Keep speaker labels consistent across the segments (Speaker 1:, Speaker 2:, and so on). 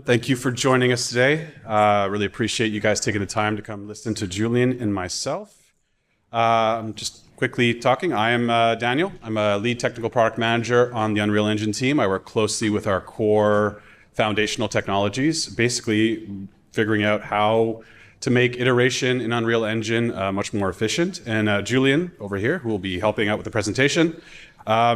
Speaker 1: Thank you for joining us today. Really appreciate you guys taking the time to come listen to Julian and myself. I'm just quickly talking. I am Daniel. I'm a lead technical product manager on the Unreal Engine team. I work closely with our core foundational technologies, basically figuring out how to make iteration in Unreal Engine much more efficient. And Julian over here, who will be helping out with the presentation,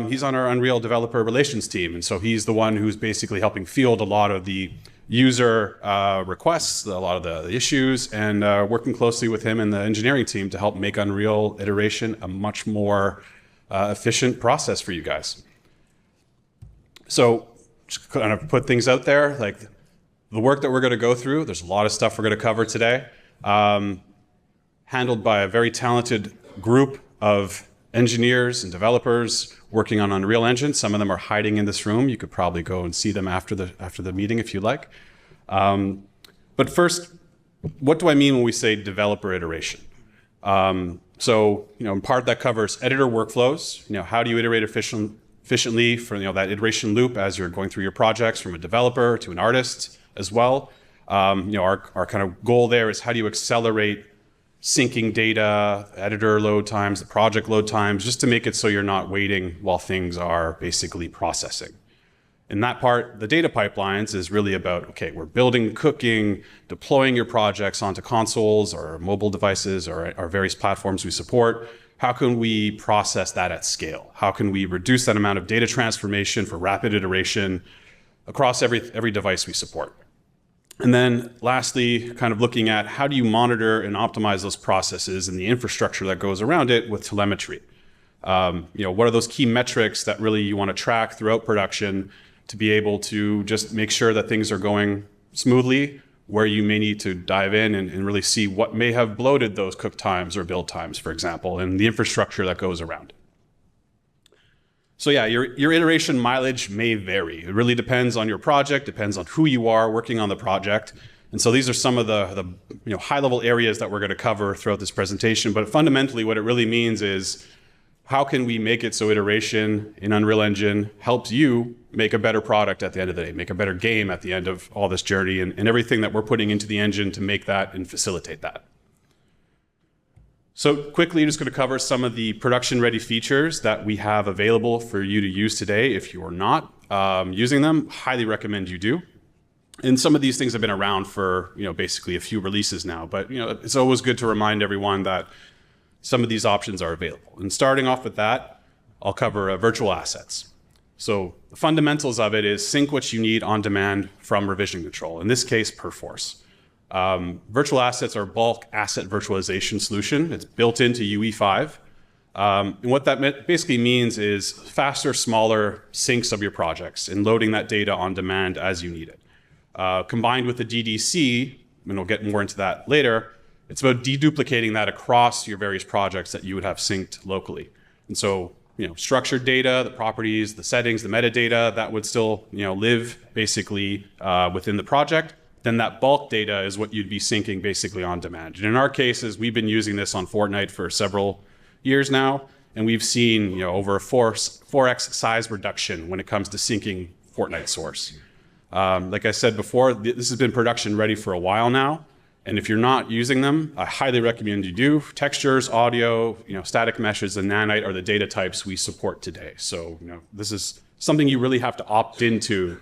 Speaker 1: he's on our Unreal developer relations team. And so he's the one who's basically helping field a lot of the user requests, a lot of the issues, and working closely with him and the engineering team to help make Unreal iteration a much more efficient process for you guys. So just kind of put things out there, like the work that we're going to go through, there's a lot of stuff we're going to cover today, handled by a very talented group of engineers and developers working on Unreal Engine. Some of them are hiding in this room. You could probably go and see them after the meeting if you like. But first, what do I mean when we say developer iteration? So, in part that covers editor workflows. How do you iterate efficiently for that iteration loop as you're going through your projects from a developer to an artist as well. Our kind of goal there is how do you accelerate syncing data, editor load times, the project load times, just to make it so you're not waiting while things are basically processing. In that part, the data pipelines is really about, okay, we're building, cooking, deploying your projects onto consoles or mobile devices or our various platforms we support. How can we process that at scale? How can we reduce that amount of data transformation for rapid iteration across every device we support? And then lastly, kind of looking at how do you monitor and optimize those processes and the infrastructure that goes around it with telemetry. What are those key metrics that really you want to track throughout production to be able to just make sure that things are going smoothly, where you may need to dive in and really see what may have bloated those cook times or build times, for example, and the infrastructure that goes around it. So yeah, your iteration mileage may vary. It really depends on your project, depends on who you are working on the project. And so these are some of the high-level areas that we're going to cover throughout this presentation. But fundamentally, what it really means is how can we make it so iteration in Unreal Engine helps you make a better product at the end of the day, make a better game at the end of all this journey and everything that we're putting into the engine to make that and facilitate that. So quickly, I'm just going to cover some of the production-ready features that we have available for you to use today. If you are not using them, highly recommend you do. And some of these things have been around for basically a few releases now, but it's always good to remind everyone that some of these options are available. And starting off with that, I'll cover virtual assets. So the fundamentals of it is sync what you need on demand from revision control, in this case, Perforce. Virtual assets are bulk asset virtualization solution. It's built into UE5. And what that basically means is faster, smaller syncs of your projects and loading that data on demand as you need it. Combined with the GDC, and we'll get more into that later, it's about deduplicating that across your various projects that you would have synced locally. And so, structured data, the properties, the settings, the metadata, that would still, live basically within the project. Then that bulk data is what you'd be syncing basically on demand. And in our cases, we've been using this on Fortnite for several years now, and we've seen over a 4x size reduction when it comes to syncing Fortnite source. Like I said before, this has been production ready for a while now, and if you're not using them, I highly recommend you do. Textures, audio, static meshes, and nanite are the data types we support today. So this is something you really have to opt into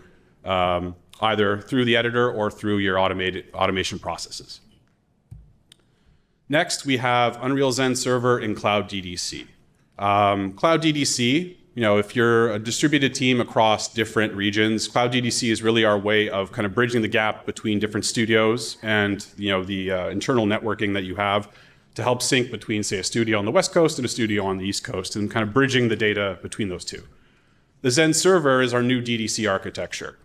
Speaker 1: either through the editor or through your automation processes. Next, we have Unreal Zen Server and Cloud DDC. Cloud DDC, if you're a distributed team across different regions, Cloud DDC is really our way of kind of bridging the gap between different studios and the internal networking that you have to help sync between, say, a studio on the West Coast and a studio on the East Coast, and kind of bridging the data between those two. The Zen Server is our new DDC architecture.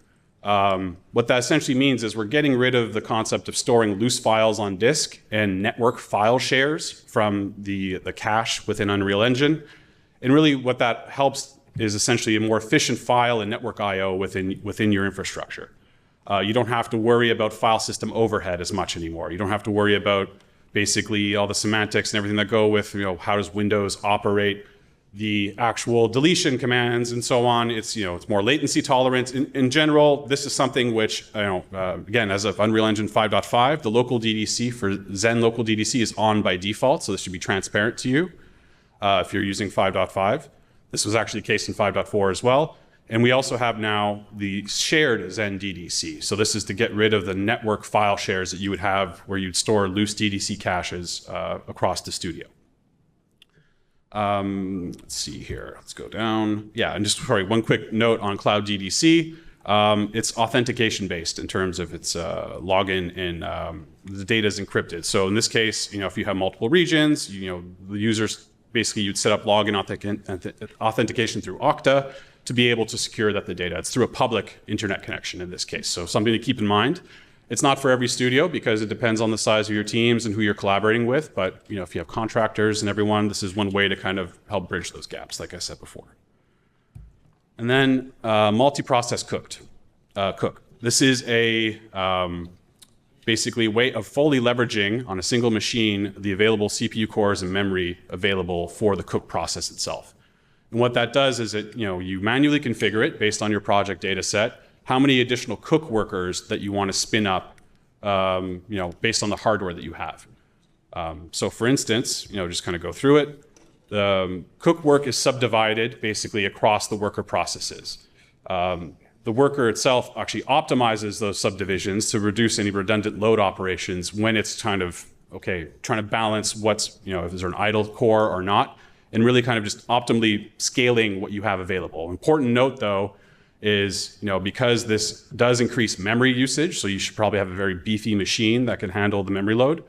Speaker 1: What that essentially means is we're getting rid of the concept of storing loose files on disk and network file shares from the cache within Unreal Engine. And really what that helps is essentially a more efficient file and network I/O within your infrastructure. You don't have to worry about file system overhead as much anymore. You don't have to worry about basically all the semantics and everything that go with how does Windows operate the actual deletion commands and so on. It's, it's more latency tolerant. In general, this is something which, again, as of Unreal Engine 5.5, the local DDC for Zen local DDC is on by default. So this should be transparent to you if you're using 5.5. This was actually the case in 5.4 as well. And we also have now the shared Zen DDC. So this is to get rid of the network file shares that you would have where you'd store loose DDC caches across the studio. Let's see here. Let's go down. Yeah, and just sorry, one quick note on Cloud DDC. It's authentication based in terms of its login and the data is encrypted. So in this case, if you have multiple regions, the users basically you'd set up login authentication through Okta to be able to secure that the data. It's through a public internet connection in this case. So something to keep in mind. It's not for every studio because it depends on the size of your teams and who you're collaborating with. But if you have contractors and everyone, this is one way to kind of help bridge those gaps, like I said before. And then multi-process cook. This is a basically way of fully leveraging on a single machine the available CPU cores and memory available for the cook process itself. And what that does is you manually configure it based on your project data set, how many additional cook workers that you want to spin up, based on the hardware that you have. So for instance, just kind of go through it. The cook work is subdivided basically across the worker processes. The worker itself actually optimizes those subdivisions to reduce any redundant load operations when it's kind of, trying to balance what's, if there's an idle core or not, and really kind of just optimally scaling what you have available. Important note though, is, because this does increase memory usage, so you should probably have a very beefy machine that can handle the memory load,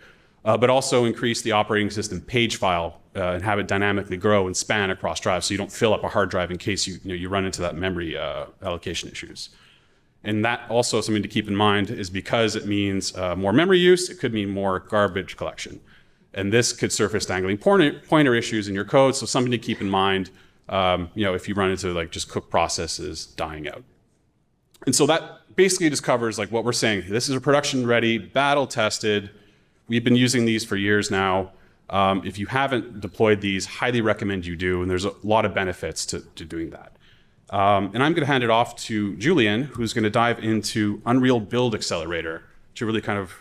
Speaker 1: but also increase the operating system page file and have it dynamically grow and span across drives so you don't fill up a hard drive in case you run into that memory allocation issues. And that also something to keep in mind is because it means more memory use, it could mean more garbage collection. And this could surface dangling pointer issues in your code, so something to keep in mind if you run into just cook processes dying out. And so that basically just covers what we're saying. This is a production ready, battle tested. We've been using these for years now. If you haven't deployed these, highly recommend you do. And there's a lot of benefits to doing that. And I'm going to hand it off to Julian, who's going to dive into Unreal Build Accelerator to really kind of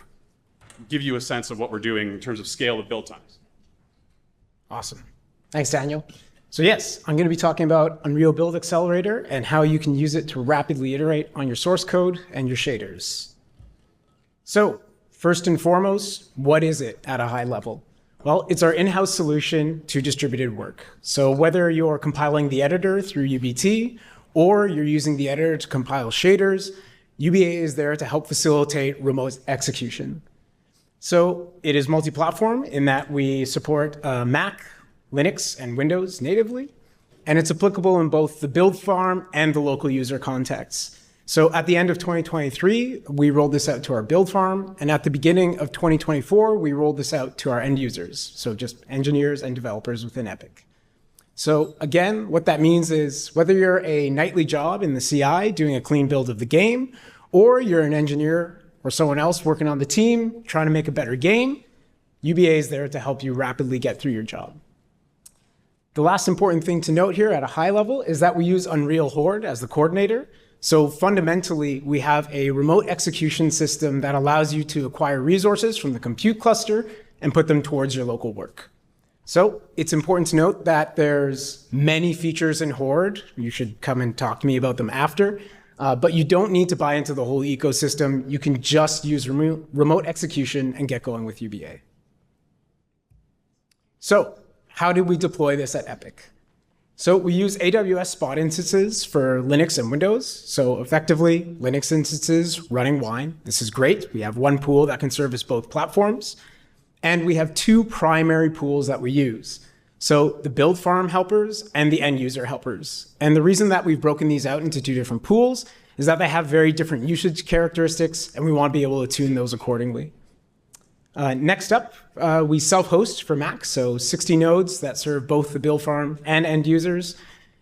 Speaker 1: give you a sense of what we're doing in terms of scale of build times.
Speaker 2: Awesome. Thanks, Daniel. So yes, I'm going to be talking about Unreal Build Accelerator and how you can use it to rapidly iterate on your source code and your shaders. So first and foremost, what is it at a high level? Well, it's our in-house solution to distributed work. So whether you're compiling the editor through UBT or you're using the editor to compile shaders, UBA is there to help facilitate remote execution. So it is multi-platform in that we support Mac, Linux, and Windows natively, and it's applicable in both the build farm and the local user contexts. So at the end of 2023, we rolled this out to our build farm, and at the beginning of 2024, we rolled this out to our end users, so just engineers and developers within Epic. So again, what that means is whether you're a nightly job in the CI doing a clean build of the game, or you're an engineer or someone else working on the team trying to make a better game, UBA is there to help you rapidly get through your job. The last important thing to note here at a high level is that we use Unreal Horde as the coordinator. So fundamentally, we have a remote execution system that allows you to acquire resources from the compute cluster and put them towards your local work. So it's important to note that there's many features in Horde. You should come and talk to me about them after. But you don't need to buy into the whole ecosystem. You can just use remote execution and get going with UBA. So how did we deploy this at Epic? So we use AWS Spot instances for Linux and Windows. So effectively, Linux instances running Wine. This is great. We have one pool that can service both platforms. And we have two primary pools that we use. So the build farm helpers and the end user helpers. And the reason that we've broken these out into two different pools is that they have very different usage characteristics, and we want to be able to tune those accordingly. Next up, we self-host for Mac, so 60 nodes that serve both the build farm and end users.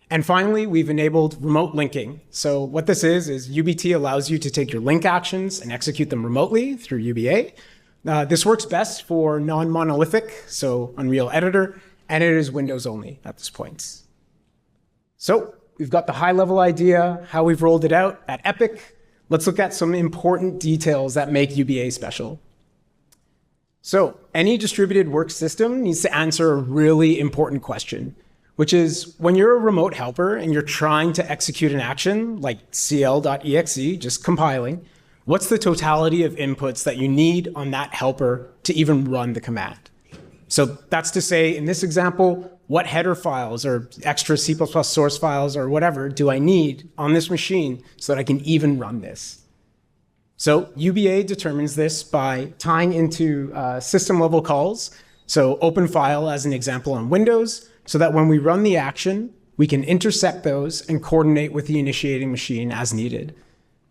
Speaker 2: And finally, we've enabled remote linking. So what this is UBT allows you to take your link actions and execute them remotely through UBA. This works best for non-monolithic, so Unreal Editor, and it is Windows only at this point. So we've got the high-level idea, how we've rolled it out at Epic. Let's look at some important details that make UBA special. So any distributed work system needs to answer a really important question, which is when you're a remote helper and you're trying to execute an action like cl.exe, just compiling, what's the totality of inputs that you need on that helper to even run the command? So that's to say, in this example, what header files or extra C++ source files or whatever do I need on this machine so that I can even run this? So UBA determines this by tying into system level calls. So open file as an example on Windows, so that when we run the action, we can intercept those and coordinate with the initiating machine as needed.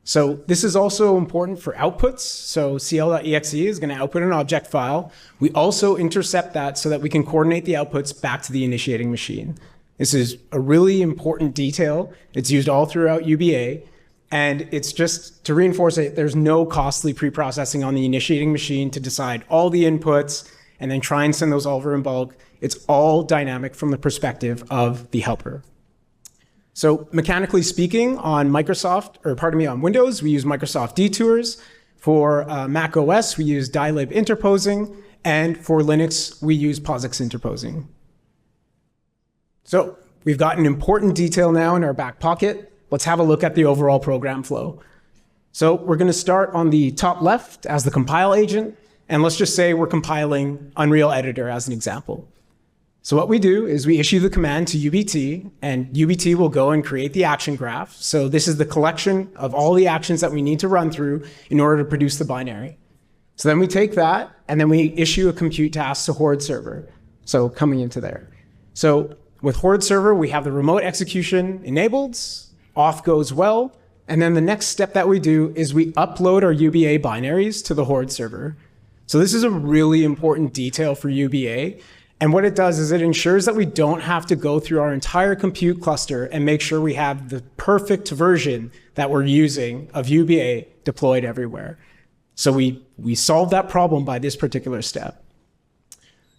Speaker 2: So this is also important for outputs. So cl.exe is going to output an object file. We also intercept that so that we can coordinate the outputs back to the initiating machine. This is a really important detail. It's used all throughout UBA. And it's just to reinforce it, there's no costly pre-processing on the initiating machine to decide all the inputs and then try and send those over in bulk. It's all dynamic from the perspective of the helper. So mechanically speaking, on Windows, we use Microsoft detours. For Mac OS, we use dilib interposing. And for Linux, we use POSIX interposing. So we've got an important detail now in our back pocket. Let's have a look at the overall program flow. So we're going to start on the top left as the compile agent. And let's just say we're compiling Unreal Editor as an example. So what we do is we issue the command to UBT, and UBT will go and create the action graph. So this is the collection of all the actions that we need to run through in order to produce the binary. So then we take that, and then we issue a compute task to Horde server. So coming into there. So with Horde server, we have the remote execution enabled, auth goes well, and then the next step that we do is we upload our UBA binaries to the Horde server. So this is a really important detail for UBA. And what it does is it ensures that we don't have to go through our entire compute cluster and make sure we have the perfect version that we're using of UBA deployed everywhere. So we solve that problem by this particular step.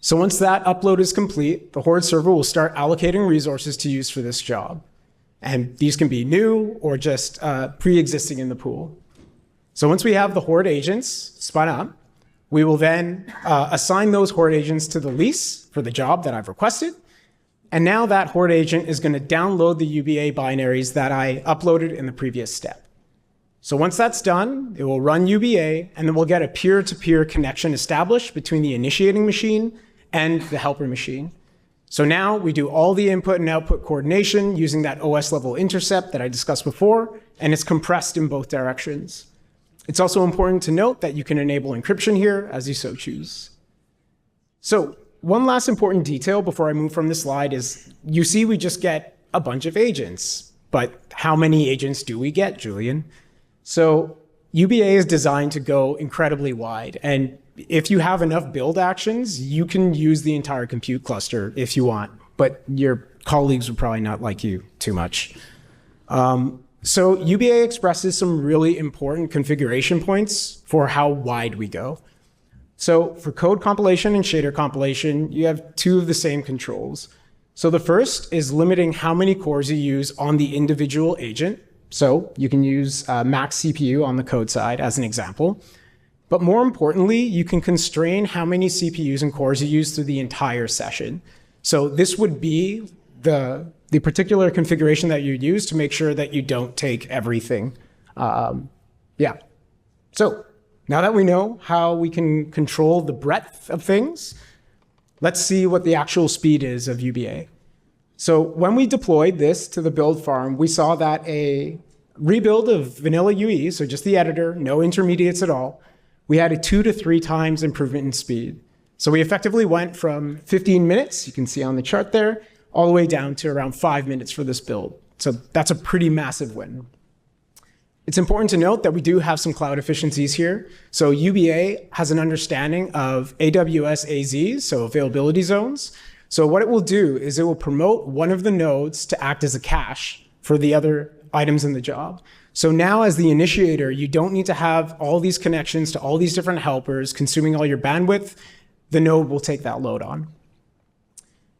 Speaker 2: So once that upload is complete, the Horde server will start allocating resources to use for this job. And these can be new or just pre-existing in the pool. So once we have the Horde agents spun up, we will then assign those Horde agents to the lease for the job that I've requested. And now that Horde agent is going to download the UBA binaries that I uploaded in the previous step. So once that's done, it will run UBA, and then we'll get a peer-to-peer connection established between the initiating machine and the helper machine. So now we do all the input and output coordination using that OS level intercept that I discussed before, and it's compressed in both directions. It's also important to note that you can enable encryption here as you so choose. So one last important detail before I move from this slide is you see we just get a bunch of agents, but how many agents do we get, Julian? So UBA is designed to go incredibly wide. And if you have enough build actions, you can use the entire compute cluster if you want, but your colleagues would probably not like you too much. So UBA expresses some really important configuration points for how wide we go. So for code compilation and shader compilation, you have two of the same controls. So the first is limiting how many cores you use on the individual agent. So you can use max CPU on the code side as an example. But more importantly, you can constrain how many CPUs and cores you use through the entire session. So this would be the particular configuration that you use to make sure that you don't take everything. Yeah. So now that we know how we can control the breadth of things, let's see what the actual speed is of UBA. So when we deployed this to the build farm, we saw that a rebuild of vanilla UE, so just the editor, no intermediates at all, we had a 2 to 3 times improvement in speed. So we effectively went from 15 minutes, you can see on the chart there, all the way down to around 5 minutes for this build. So that's a pretty massive win. It's important to note that we do have some cloud efficiencies here. So UBA has an understanding of AWS AZs, so availability zones. So what it will do is it will promote one of the nodes to act as a cache for the other items in the job. So now as the initiator, you don't need to have all these connections to all these different helpers consuming all your bandwidth. The node will take that load on.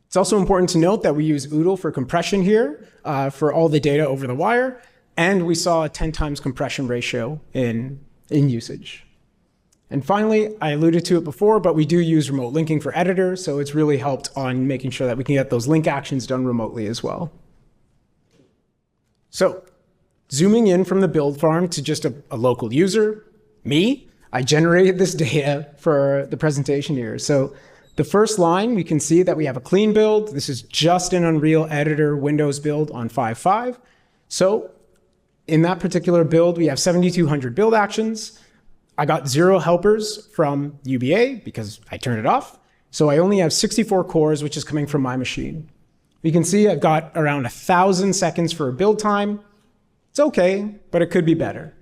Speaker 2: It's It's also important to note that we use OODL for compression here for all the data over the wire, and we saw a 10 times compression ratio in usage. And finally, I alluded to it before, but we do use remote linking for editor, so it's really helped on making sure that we can get those link actions done remotely as well. So zooming in from the build farm to just a local user, me, I generated this data for the presentation here. So the first line, we can see that we have a clean build. This is just an Unreal Editor Windows build on 5.5. So in that particular build, we have 7,200 build actions. I got 0 helpers from UBA because I turned it off. So I only have 64 cores, which is coming from my machine. You can see I've got around 1,000 seconds for a build time. It's okay, but it could be better.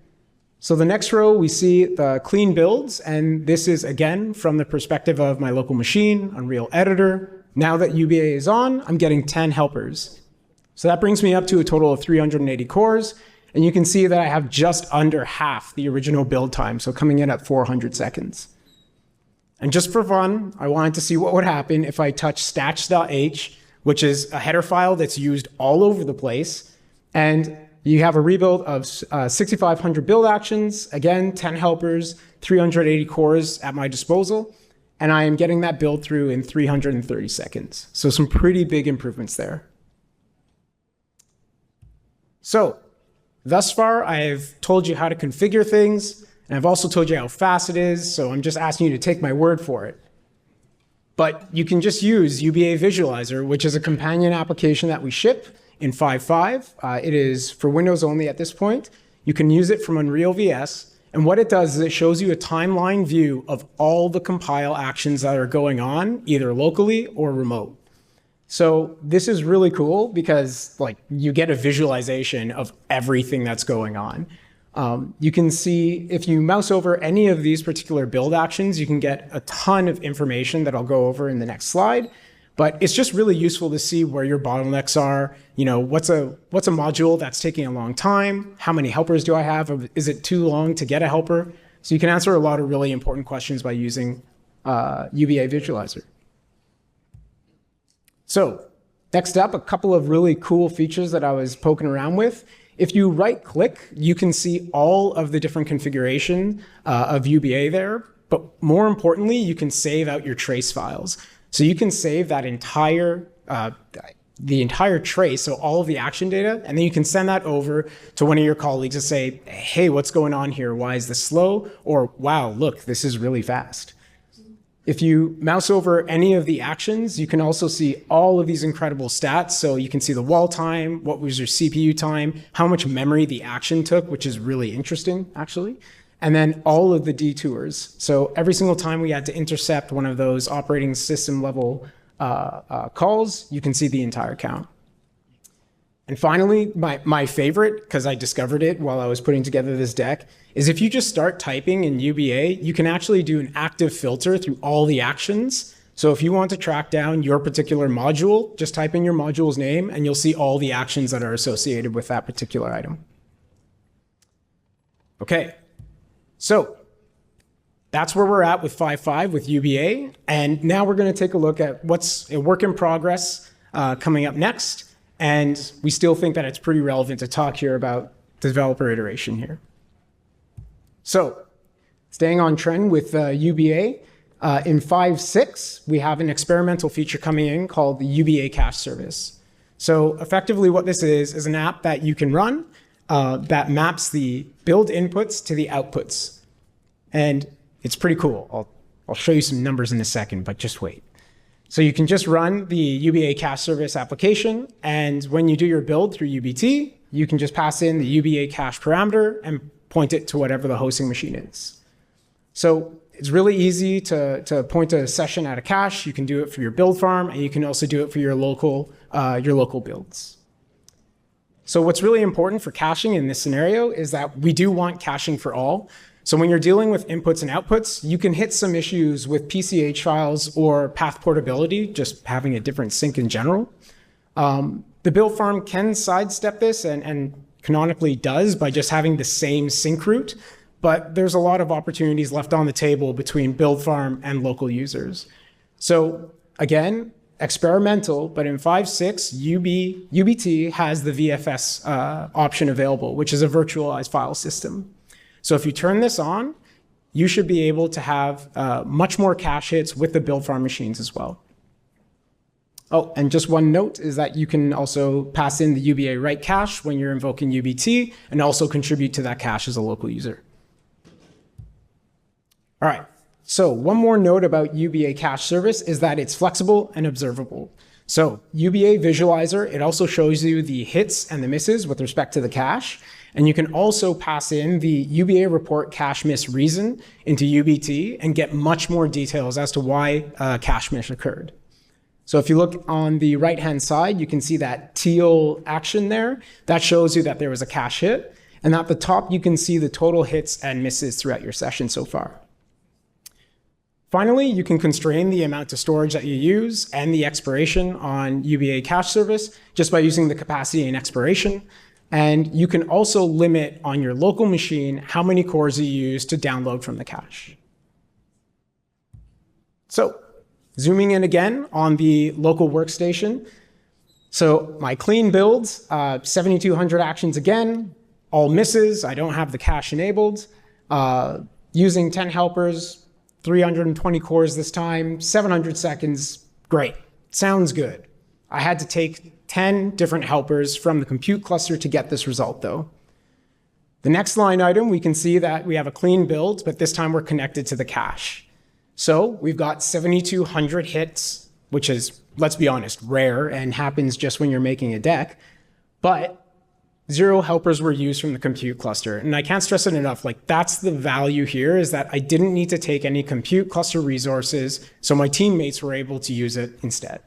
Speaker 2: So the next row, we see the clean builds, and this is again from the perspective of my local machine, Unreal Editor. Now that UBA is on, I'm getting 10 helpers. So that brings me up to a total of 380 cores. And you can see that I have just under half the original build time, so coming in at 400 seconds. And just for fun, I wanted to see what would happen if I touch stats.h, which is a header file that's used all over the place. And you have a rebuild of 6,500 build actions, again, 10 helpers, 380 cores at my disposal. And I am getting that build through in 330 seconds. So some pretty big improvements there. So thus far, I've told you how to configure things, and I've also told you how fast it is, so I'm just asking you to take my word for it. But you can just use UBA Visualizer, which is a companion application that we ship in 5.5. It is for Windows only at this point. You can use it from Unreal VS, and what it does is it shows you a timeline view of all the compile actions that are going on, either locally or remote. So this is really cool because you get a visualization of everything that's going on. You can see if you mouse over any of these particular build actions, you can get a ton of information that I'll go over in the next slide. But it's just really useful to see where your bottlenecks are. What's a module that's taking a long time? How many helpers do I have? Is it too long to get a helper? So you can answer a lot of really important questions by using UBA Visualizer. So next up, a couple of really cool features that I was poking around with. If you right click, you can see all of the different configuration of UBA there. But more importantly, you can save out your trace files. So you can save that the entire trace, so all of the action data, and then you can send that over to one of your colleagues and say, hey, what's going on here? Why is this slow? Or wow, look, this is really fast. If you mouse over any of the actions, you can also see all of these incredible stats. So you can see the wall time, what was your CPU time, how much memory the action took, which is really interesting, actually. And then all of the detours. So every single time we had to intercept one of those operating system level calls, you can see the entire count. And finally, my favorite, because I discovered it while I was putting together this deck, is if you just start typing in UBA, you can actually do an active filter through all the actions. So if you want to track down your particular module, just type in your module's name and you'll see all the actions that are associated with that particular item. Okay, so that's where we're at with 5.5 with UBA. And now we're going to take a look at what's a work in progress coming up next. And we still think that it's pretty relevant to talk here about developer iteration here. So staying on trend with UBA, in 5.6, we have an experimental feature coming in called the UBA cache service. So effectively what this is an app that you can run that maps the build inputs to the outputs. And it's pretty cool. I'll show you some numbers in a second, but just wait. So you can just run the UBA cache service application, and when you do your build through UBT, you can just pass in the UBA cache parameter and point it to whatever the hosting machine is. So it's really easy to point a session at a cache. You can do it for your build farm, and you can also do it for your local builds. So what's really important for caching in this scenario is that we do want caching for all. So when you're dealing with inputs and outputs, you can hit some issues with PCH files or path portability, just having a different sync in general. The build farm can sidestep this and canonically does by just having the same sync route, but there's a lot of opportunities left on the table between build farm and local users. So again, experimental, but in 5.6, UBT has the VFS option available, which is a virtualized file system. So if you turn this on, you should be able to have much more cache hits with the build farm machines as well. Oh, and just one note is that you can also pass in the UBA write cache when you're invoking UBT and also contribute to that cache as a local user. All right, so one more note about UBA cache service is that it's flexible and observable. So UBA visualizer, it also shows you the hits and the misses with respect to the cache. And you can also pass in the UBA report cache miss reason into UBT and get much more details as to why a cache miss occurred. So if you look on the right-hand side, you can see that teal action there. That shows you that there was a cache hit. And at the top, you can see the total hits and misses throughout your session so far. Finally, you can constrain the amount of storage that you use and the expiration on UBA cache service just by using the capacity and expiration. And you can also limit on your local machine how many cores you use to download from the cache. So zooming in again on the local workstation. So my clean builds, 7,200 actions again, all misses. I don't have the cache enabled. Using 10 helpers, 320 cores this time, 700 seconds, great, sounds good. I had to take 10 different helpers from the compute cluster to get this result though. The next line item, we can see that we have a clean build, but this time we're connected to the cache. So we've got 7,200 hits, which is, let's be honest, rare and happens just when you're making a deck, but 0 helpers were used from the compute cluster. And I can't stress it enough, like that's the value here is that I didn't need to take any compute cluster resources, so my teammates were able to use it instead.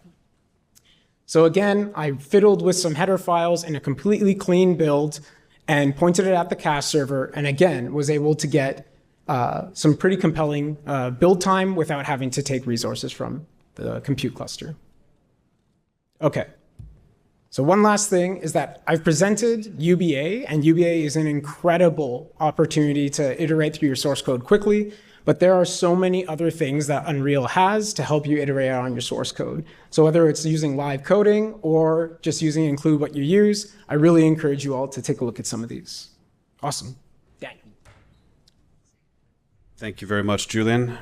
Speaker 2: So again, I fiddled with some header files in a completely clean build and pointed it at the cache server, and again, was able to get some pretty compelling build time without having to take resources from the compute cluster. Okay. So one last thing is that I've presented UBA, and UBA is an incredible opportunity to iterate through your source code quickly, but there are so many other things that Unreal has to help you iterate on your source code. So whether it's using live coding or just using include what you use, I really encourage you all to take a look at some of these. Awesome. Daniel.
Speaker 1: Thank you very much, Julian.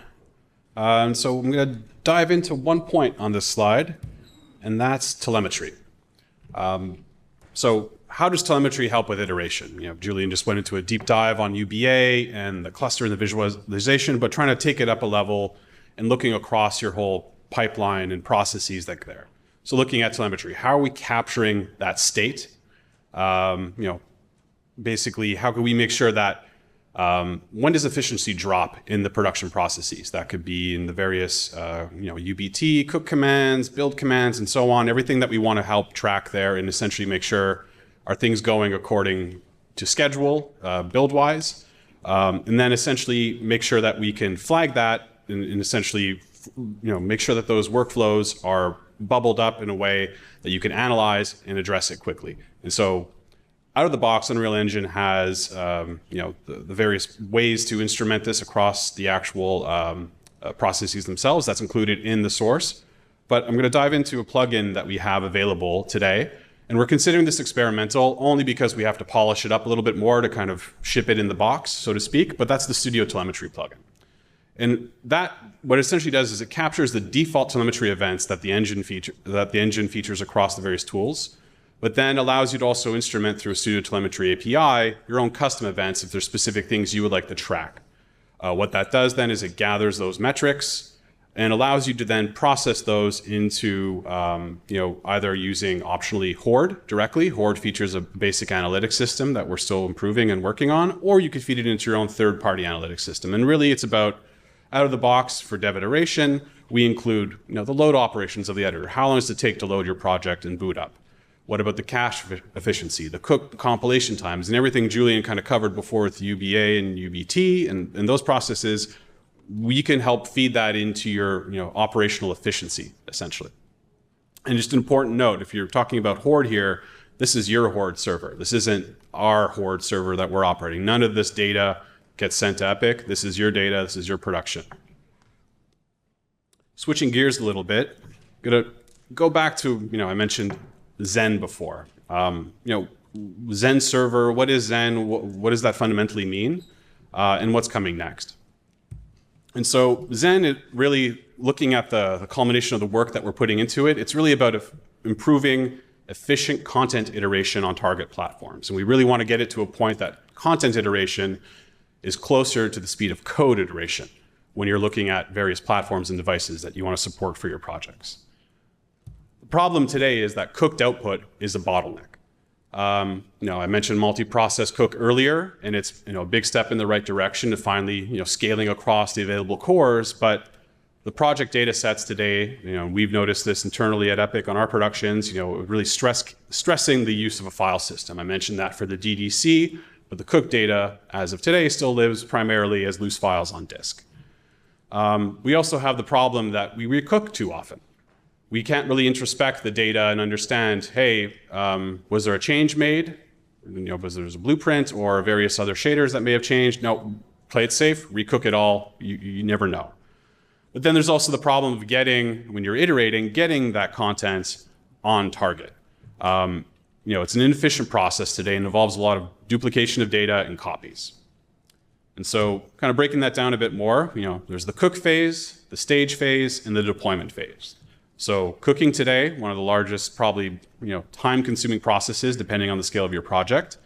Speaker 1: So I'm going to dive into one point on this slide, and that's telemetry. So how does telemetry help with iteration? You know, Julian just went into a deep dive on UBA and the cluster and the visualization, but trying to take it up a level and looking across your whole pipeline and processes that are there. So looking at telemetry, how are we capturing that state? You know, basically, how can we make sure that when does efficiency drop in the production processes? That could be in the various, you know, UBT, cook commands, build commands, and so on. Everything that we want to help track there and essentially make sure are things going according to schedule, build-wise, and then essentially make sure that we can flag that and essentially, you know, make sure that those workflows are bubbled up in a way that you can analyze and address it quickly. And so, out of the box, Unreal Engine has you know, the various ways to instrument this across the actual processes themselves. That's included in the source. But I'm going to dive into a plugin that we have available today. And we're considering this experimental only because we have to polish it up a little bit more to kind of ship it in the box, so to speak. But that's the Studio Telemetry plugin. And that, what it essentially does is it captures the default telemetry events that the engine features across the various tools, but then allows you to also instrument through a Studio Telemetry API your own custom events if there's specific things you would like to track. What that does then is it gathers those metrics and allows you to then process those into you know, either using optionally Horde directly. Horde features a basic analytics system that we're still improving and working on, or you could feed it into your own third-party analytics system. And really it's about out of the box for dev iteration, we include, you know, the load operations of the editor. How long does it take to load your project and boot up? What about the cache efficiency, the cook compilation times, and everything Julian kind of covered before with UBA and UBT and those processes? We can help feed that into your, you know, operational efficiency, essentially. And just an important note, if you're talking about Horde here, this is your Horde server. This isn't our Horde server that we're operating. None of this data gets sent to Epic. This is your data. This is your production. Switching gears a little bit, I'm going to go back to, I mentioned Zen before. Zen server, what is Zen? What does that fundamentally mean? And what's coming next? And so Zen, really looking at the culmination of the work that we're putting into it, it's really about improving efficient content iteration on target platforms. And we really want to get it to a point that content iteration is closer to the speed of code iteration when you're looking at various platforms and devices that you want to support for your projects. The problem today is that cooked output is a bottleneck. I mentioned multi-process cook earlier, and it's a big step in the right direction to finally scaling across the available cores. But the project data sets today, we've noticed this internally at Epic on our productions, really stressing the use of a file system. I mentioned that for the GDC, but the cooked data, as of today, still lives primarily as loose files on disk. We also have the problem that we recook too often. We can't really introspect the data and understand, hey, was there a change made? Was there a blueprint or various other shaders that may have changed? No, play it safe, recook it all, you never know. But then there's also the problem of when you're iterating, getting that content on target. It's an inefficient process today and involves a lot of duplication of data and copies. And so kind of breaking that down a bit more, there's the cook phase, the stage phase, and the deployment phase. So cooking today, one of the largest, probably time-consuming processes, depending on the scale of your project.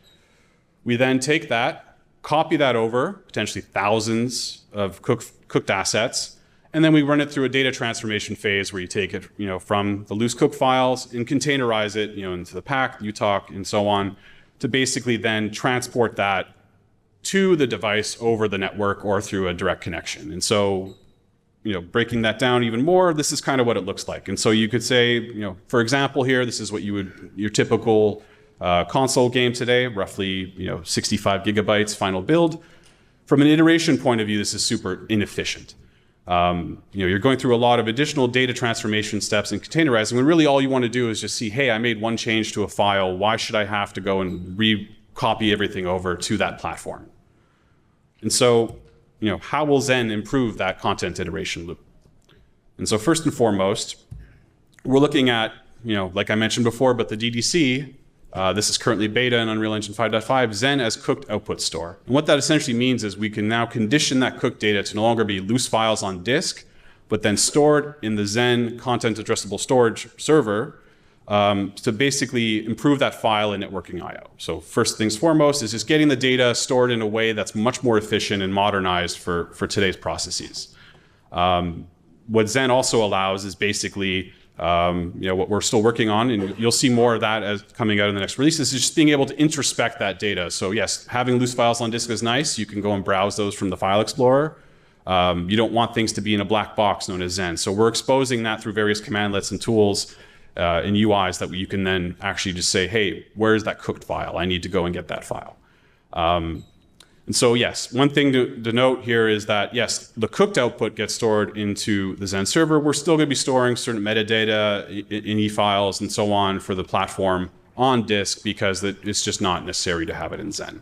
Speaker 1: We then take that, copy that over, potentially thousands of cooked assets, and then we run it through a data transformation phase where you take it from the loose cook files and containerize it into the pack, UTOC, and so on, to basically then transport that to the device over the network or through a direct connection. And so breaking that down even more, this is kind of what it looks like. And so you could say, for example here, this is what your typical console game today, roughly 65 gigabytes final build. From an iteration point of view, this is super inefficient. You're going through a lot of additional data transformation steps and containerizing, when really all you want to do is just see, hey, I made one change to a file. Why should I have to go and re-copy everything over to that platform? And so, how will Zen improve that content iteration loop? And so first and foremost, we're looking at, like I mentioned before, but the GDC, this is currently beta in Unreal Engine 5.5, Zen as cooked output store. And what that essentially means is we can now condition that cooked data to no longer be loose files on disk, but then stored in the Zen content addressable storage server to basically improve that file and networking I/O. So first things foremost is just getting the data stored in a way that's much more efficient and modernized for today's processes. What Zen also allows is basically what we're still working on, and you'll see more of that as coming out in the next release, is just being able to introspect that data. So yes, having loose files on disk is nice. You can go and browse those from the file explorer. You don't want things to be in a black box known as Zen. So we're exposing that through various commandlets and tools and UIs that you can then actually just say, hey, where is that cooked file? I need to go and get that file. And so yes, one thing to note here is that yes, the cooked output gets stored into the Zen server. We're still going to be storing certain metadata, INI files, and so on for the platform on disk because it's just not necessary to have it in Zen.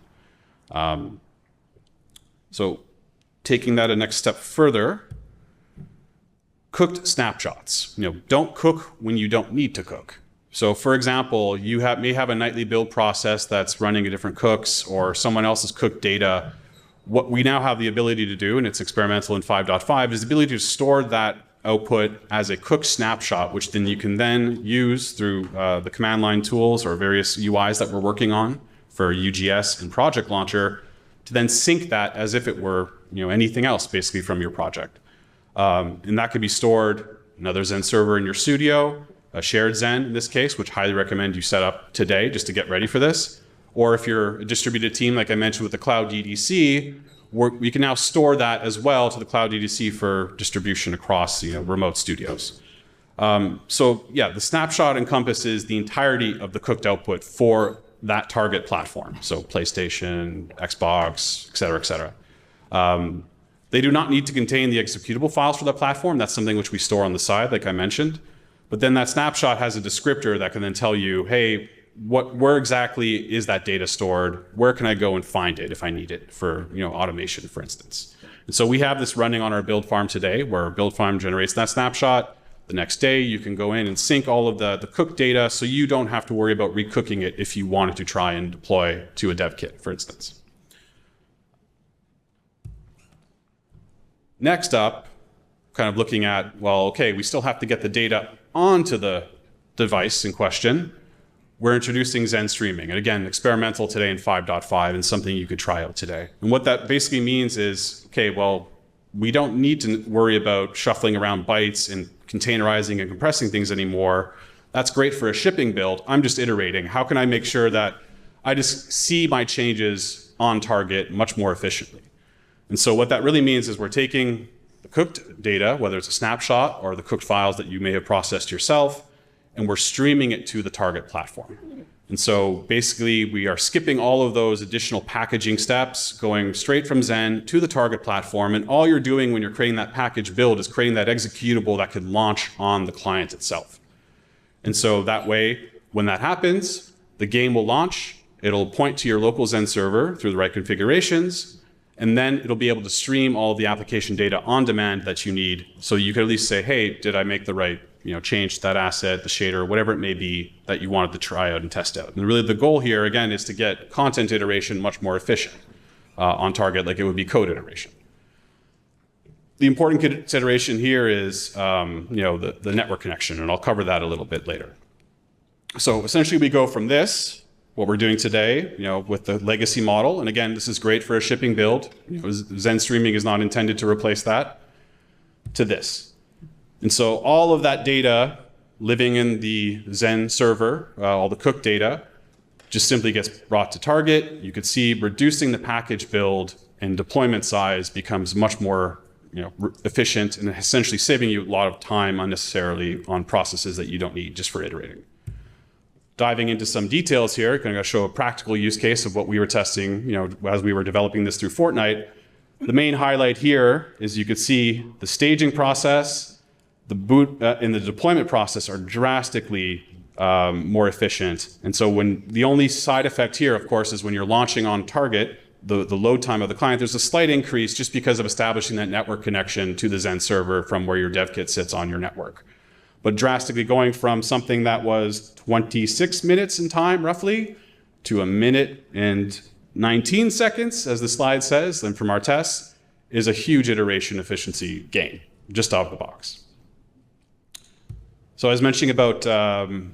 Speaker 1: So taking that a next step further, cooked snapshots. Don't cook when you don't need to cook. So for example, you may have a nightly build process that's running a different cooks or someone else's cooked data. What we now have the ability to do, and it's experimental in 5.5, is the ability to store that output as a cooked snapshot, which then you can then use through the command line tools or various UIs that we're working on for UGS and Project Launcher to then sync that as if it were anything else basically from your project. And that could be stored in another Zen server in your studio, a shared Zen in this case, which I highly recommend you set up today just to get ready for this. Or if you're a distributed team, like I mentioned with the Cloud DDC, we can now store that as well to the Cloud DDC for distribution across remote studios. So yeah, the snapshot encompasses the entirety of the cooked output for that target platform. So PlayStation, Xbox, et cetera, et cetera. They do not need to contain the executable files for that platform. That's something which we store on the side, like I mentioned. But then that snapshot has a descriptor that can then tell you, hey, where exactly is that data stored? Where can I go and find it if I need it for automation, for instance? And so we have this running on our build farm today, where our build farm generates that snapshot. The next day, you can go in and sync all of the cook data so you don't have to worry about recooking it if you wanted to try and deploy to a dev kit, for instance. Next up, kind of looking at, well, okay, we still have to get the data onto the device in question. We're introducing Zen streaming. And again, experimental today in 5.5 and something you could try out today. And what that basically means is, okay, well, we don't need to worry about shuffling around bytes and containerizing and compressing things anymore. That's great for a shipping build. I'm just iterating. How can I make sure that I just see my changes on target much more efficiently? And so what that really means is we're taking the cooked data, whether it's a snapshot or the cooked files that you may have processed yourself, and we're streaming it to the target platform. And so basically we are skipping all of those additional packaging steps, going straight from Zen to the target platform. And all you're doing when you're creating that package build is creating that executable that could launch on the client itself. And so that way, when that happens, the game will launch. It'll point to your local Zen server through the right configurations, and then it'll be able to stream all of the application data on demand that you need. So you can at least say, hey, did I make the right change to that asset, the shader, whatever it may be that you wanted to try out and test out. And really the goal here, again, is to get content iteration much more efficient on target, like it would be code iteration. The important consideration here is the network connection, and I'll cover that a little bit later. So essentially we go from this, what we're doing today, with the legacy model, and again, this is great for a shipping build. Zen streaming is not intended to replace that, to this. And so all of that data living in the Zen server, all the cooked data, just simply gets brought to target. You could see reducing the package build and deployment size becomes much more efficient, and essentially saving you a lot of time unnecessarily on processes that you don't need just for iterating. Diving into some details here, I'm going to show a practical use case of what we were testing as we were developing this through Fortnite. The main highlight here is you could see the staging process, the boot and the deployment process are drastically more efficient. And so when the only side effect here, of course, is when you're launching on target, the load time of the client, there's a slight increase just because of establishing that network connection to the Zen server from where your dev kit sits on your network. But drastically going from something that was 26 minutes in time, roughly, to 1 minute and 19 seconds, as the slide says, and from our tests, is a huge iteration efficiency gain, just out of the box. So I was mentioning about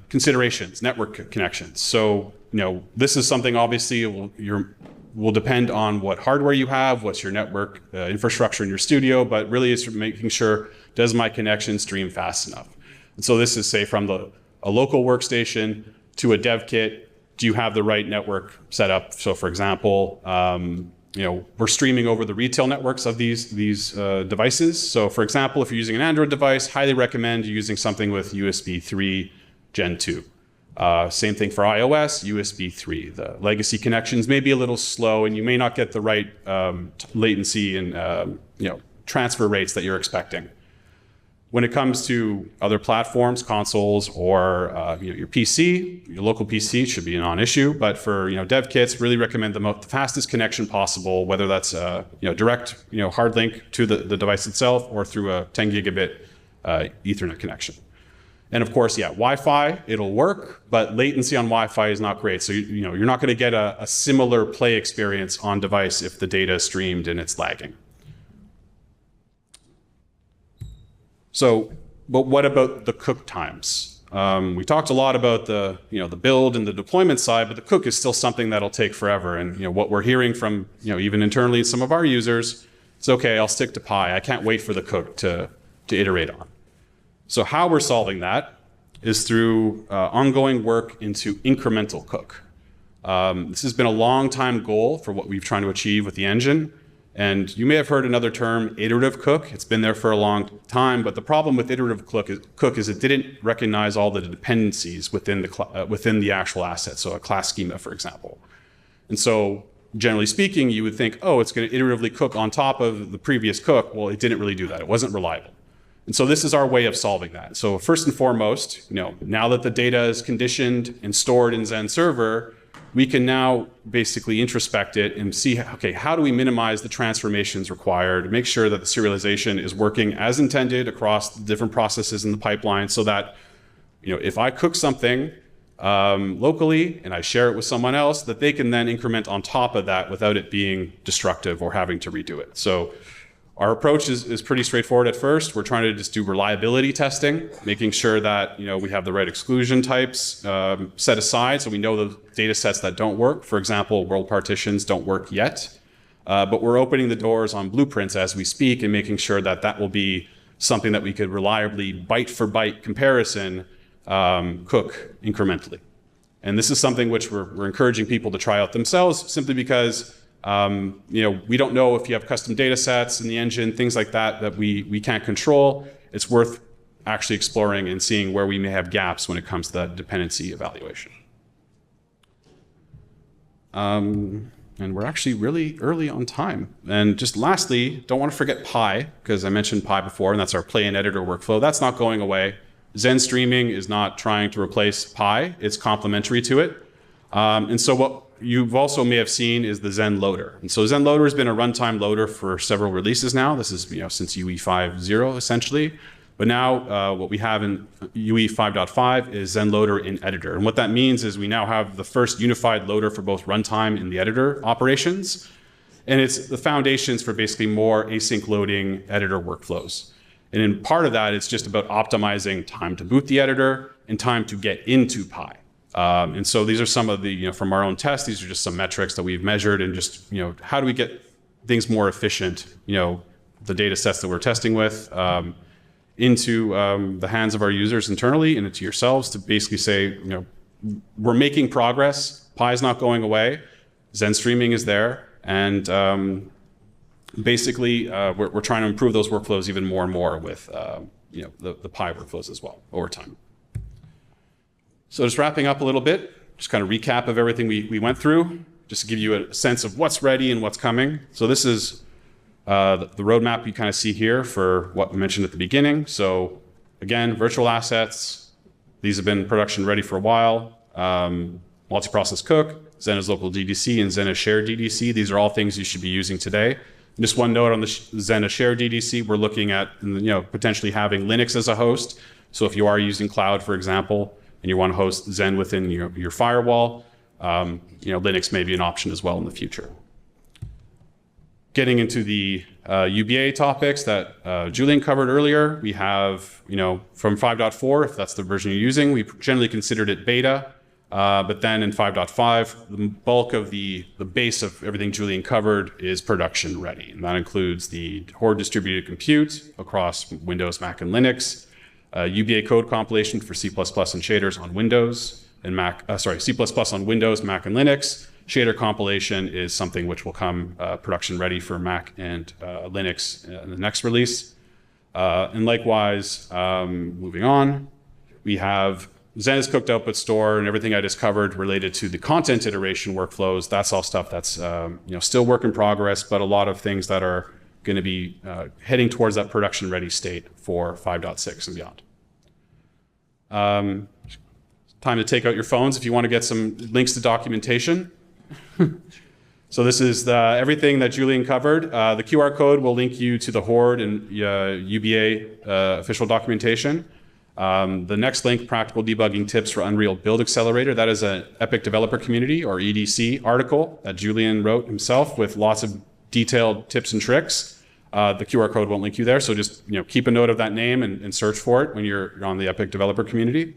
Speaker 1: considerations, network connections. So this is something obviously will depend on what hardware you have, what's your network infrastructure in your studio, but really it's making sure, does my connection stream fast enough? And so this is, say, from a local workstation to a dev kit. Do you have the right network set up? So for example, we're streaming over the retail networks of these devices. So for example, if you're using an Android device, highly recommend using something with USB 3 Gen 2. Same thing for iOS, USB 3. The legacy connections may be a little slow, and you may not get the right latency and transfer rates that you're expecting. When it comes to other platforms, consoles, or your PC, your local PC should be a non-issue. But for dev kits, really recommend the fastest connection possible, whether that's direct hard link to the device itself or through a 10 gigabit Ethernet connection. And of course, Wi-Fi, it'll work, but latency on Wi-Fi is not great. So you're not going to get a similar play experience on device if the data is streamed and it's lagging. So, but what about the cook times? We talked a lot about the build and the deployment side, but the cook is still something that'll take forever. And what we're hearing from even internally some of our users, it's okay, I'll stick to Pi. I can't wait for the cook to iterate on. So how we're solving that is through ongoing work into incremental cook. This has been a long time goal for what we've trying to achieve with the engine. And you may have heard another term, iterative cook. It's been there for a long time, but the problem with iterative cook is it didn't recognize all the dependencies within the actual asset, so a class schema, for example. And so, generally speaking, you would think, oh, it's going to iteratively cook on top of the previous cook. Well, it didn't really do that. It wasn't reliable. And so this is our way of solving that. So first and foremost, now that the data is conditioned and stored in Zen server, we can now basically introspect it and see, okay, how do we minimize the transformations required, make sure that the serialization is working as intended across the different processes in the pipeline, so that, if I cook something locally and I share it with someone else, that they can then increment on top of that without it being destructive or having to redo it. So our approach is pretty straightforward at first. We're trying to just do reliability testing, making sure that we have the right exclusion types set aside, so we know the data sets that don't work. For example, world partitions don't work yet, but we're opening the doors on blueprints as we speak and making sure that that will be something that we could reliably, byte for byte comparison, cook incrementally. And this is something which we're encouraging people to try out themselves, simply because we don't know if you have custom data sets in the engine, things like that we can't control. It's worth actually exploring and seeing where we may have gaps when it comes to that dependency evaluation. And we're actually really early on time. And just lastly, don't want to forget Pi, because I mentioned Pi before, and that's our play and editor workflow. That's not going away. Zen streaming is not trying to replace Pi. It's complementary to it. And so what you've also may have seen is the Zen loader. And so Zen loader has been a runtime loader for several releases now. This is since UE 5.0 essentially. But now what we have in UE 5.5 is Zen loader in editor. And what that means is we now have the first unified loader for both runtime and the editor operations. And it's the foundations for basically more async loading editor workflows. And in part of that, it's just about optimizing time to boot the editor and time to get into Pi. And so these are some of the, from our own tests, these are just some metrics that we've measured, and just, how do we get things more efficient, the data sets that we're testing with, into the hands of our users internally and into yourselves, to basically say, we're making progress, Pi is not going away, Zen streaming is there, and basically we're trying to improve those workflows even more and more with the Pi workflows as well over time. So just wrapping up a little bit, just kind of recap of everything we went through, just to give you a sense of what's ready and what's coming. So this is the roadmap you kind of see here for what we mentioned at the beginning. So again, virtual assets, these have been production ready for a while. Multi-process cook, Zen is local GDC, and Zen is shared GDC. These are all things you should be using today. Just one note on the Zen is shared GDC, we're looking at potentially having Linux as a host. So if you are using cloud, for example, and you want to host Zen within your firewall, Linux may be an option as well in the future. Getting into the UBA topics that Julian covered earlier, we have, from 5.4, if that's the version you're using, we generally considered it beta, but then in 5.5, the bulk of the base of everything Julian covered is production ready. And that includes the Horde distributed compute across Windows, Mac, and Linux, UBA code compilation for C++ and shaders on Windows and Mac, C++ on Windows, Mac, and Linux. Shader compilation is something which will come production ready for Mac and Linux in the next release. And likewise, moving on, we have Zen is cooked output store and everything I just covered related to the content iteration workflows. That's all stuff that's still work in progress, but a lot of things that are going to be heading towards that production ready state for 5.6 and beyond. Time to take out your phones if you want to get some links to documentation. So this is everything that Julian covered. The QR code will link you to the Horde and UBA official documentation. The next link, practical debugging tips for Unreal Build Accelerator. That is an Epic Developer Community, or EDC, article that Julian wrote himself with lots of detailed tips and tricks. The QR code won't link you there, so just keep a note of that name and search for it when you're on the Epic Developer Community.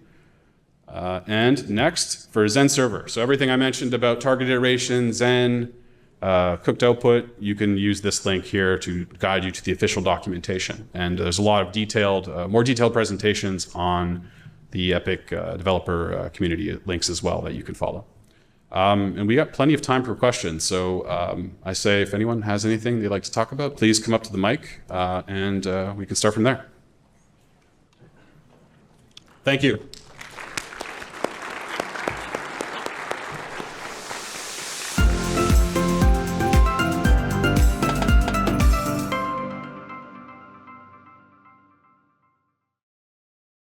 Speaker 1: And next, for Zen Server. So everything I mentioned about target iteration, Zen, cooked output, you can use this link here to guide you to the official documentation. And there's a lot of more detailed presentations on the Epic Developer Community links as well that you can follow. And we got plenty of time for questions. So I say if anyone has anything they'd like to talk about, please come up to the mic and we can start from there. Thank you.